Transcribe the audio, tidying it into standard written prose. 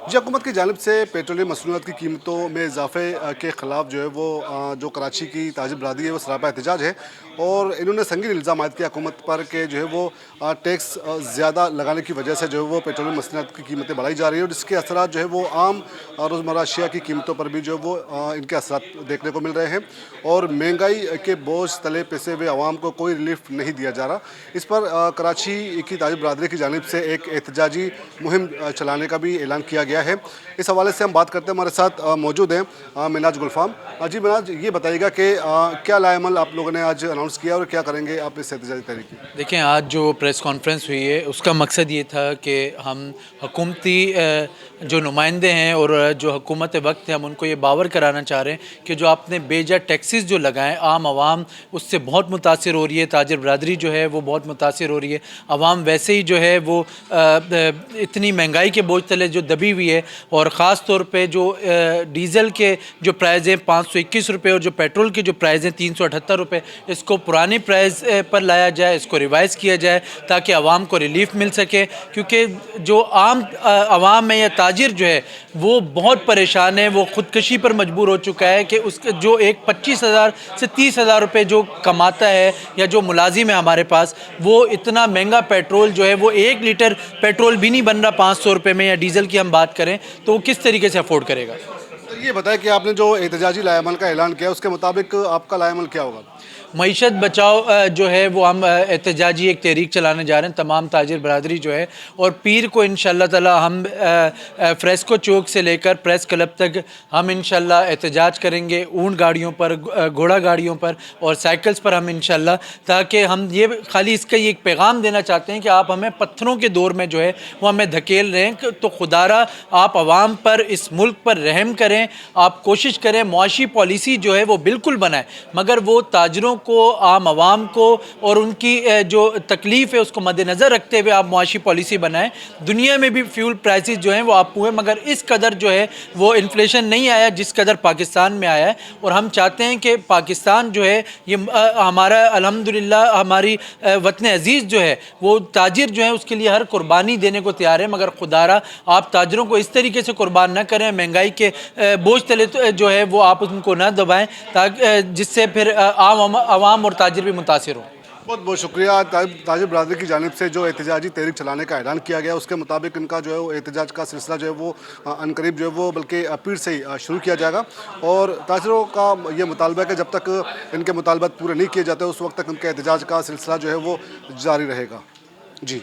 जी, हुकूमत की जानिब से पेट्रोलियम मसनूआत की कीमतों में इजाफे के ख़िलाफ़ जो है वो जो कराची की ताजिर बरादरी है वो सरापा एहतजाज है। और इन्होंने संगीन इल्ज़ाम आयद किया हुकूमत पर कि जो है वो टैक्स ज़्यादा लगाने की वजह से जो है वो पेट्रोलियम मसनूआत की कीमतें बढ़ाई जा रही है और जिसके असरात जो है वो आम रोज़मर्रा अशिया की कीमतों पर भी जो है वो इनके असरात देखने को मिल रहे हैं। और महंगाई के बोझ तले पिसे हुए अवाम को कोई रिलीफ नहीं दिया जा रहा। इस पर कराची की ताजिर बरादरी की जानिब से एक एहतजाजी मुहिम चलाने का भी ऐलान किया गया है। इस हवाले से हम बात करते हैं, हमारे साथ मौजूद हैं मिनाज गुलफाम। जी मिनाज, ये बताइएगा कि क्या लाएमल आप लोगों ने आज अनाउंस किया और क्या करेंगे आप इस एहतजाजी तहरीक की? देखें, आज जो प्रेस कॉन्फ्रेंस हुई है उसका मकसद ये था कि हम हुकूमती जो नुमाइंदे हैं और जो हुकूमत वक्त है, हम उनको ये बावर कराना चाह रहे हैं कि जो आपने बेजा टैक्सेस जो लगाएं, आम आवाम उससे बहुत मुतासिर हो रही है। ताजिर बरादरी जो है वो बहुत मुतासिर हो रही है। आवाम वैसे ही जो है वो इतनी महंगाई के बोझ तले जो दबी हुई है। और ख़ास तौर पे जो डीज़ल के जो प्राइस हैं 521 रुपये और जो पेट्रोल के जो प्राइस हैं 378 रुपये, इसको पुरानी प्राइस पर लाया जाए, इसको रिवाइज़ किया जाए ताकि आवाम को रिलीफ मिल सके। क्योंकि जो आम आवाम है या ताजिर जो है वो बहुत परेशान है, वो ख़ुदकशी पर मजबूर हो चुका है कि उसके जो एक 25,000 से 30,000 रुपये जो कमाता है या जो मुलाजिम है हमारे पास, वो इतना महंगा पेट्रोल जो है वो 1 लीटर पेट्रोल भी नहीं बन रहा 500 रुपये में, या डीज़ल की हम बात करें तो वो किस तरीके से अफोर्ड करेगा। तो ये बताएं कि आपने जो एहतजाजी लाएमल का ऐलान किया उसके मुताबिक आपका लाएमल क्या होगा? मईशत बचाओ जो है वो हम एहतजाजी एक तहरीक चलाने जा रहे हैं, तमाम ताजिर बरादरी जो है। और पीर को इंशाअल्लाह ताला हम फ्रेस्को चौक से लेकर प्रेस क्लब तक हम इंशाअल्लाह एहतजाज करेंगे, ऊँट गाड़ियों पर, घोड़ा गाड़ियों पर और साइकिल्स पर हम इंशाअल्लाह, ताकि हम ये खाली इसका ये एक पैगाम देना चाहते हैं कि आप हमें पत्थरों के दौर में जो है वो हमें धकेल रहे हैं। तो खुदारा आप आवाम पर, इस मुल्क पर रहम करें। आप कोशिश करें मुआशी पॉलिसी जो है वो बिल्कुल बनाएं, मगर वो ताजरों को, आम आवाम को और उनकी जो तकलीफ़ है उसको मद्देनज़र रखते हुए आप मुआशी पॉलिसी बनाएं। दुनिया में भी फ्यूल प्राइसेस जो हैं वो आप हुए, मगर इस कदर जो है वो इन्फ्लेशन नहीं आया जिस कदर पाकिस्तान में आया है। और हम चाहते हैं कि पाकिस्तान जो है ये हमारा अल्हम्दुलिल्लाह हमारी वतन अज़ीज़ जो है वो ताजिर जो है उसके लिए हर कुर्बानी देने को तैयार है, मगर खुदारा आप ताजरों को इस तरीके से कुर्बान न करें, महंगाई के बोझ तले जो है वो आप उनको न दबाएँ, ताकि जिससे फिर आवाम और ताजिर भी मुतासिर हों। बहुत बहुत शुक्रिया। ताजिर बरादरी की जानिब से जो एहतजाजी तहरीक चलाने का ऐलान किया गया उसके मुताबिक इनका जो है वो एहतजाज का सिलसिला जो है वो अनकरीब जो है वो बल्कि पीर से ही शुरू किया जाएगा। और ताजिरों का ये मुतालबा है कि जब तक इनके मुतालबात पूरे नहीं किए जाते उस वक्त तक इनके एहतजाज का सिलसिला जो है वो जारी रहेगा। जी।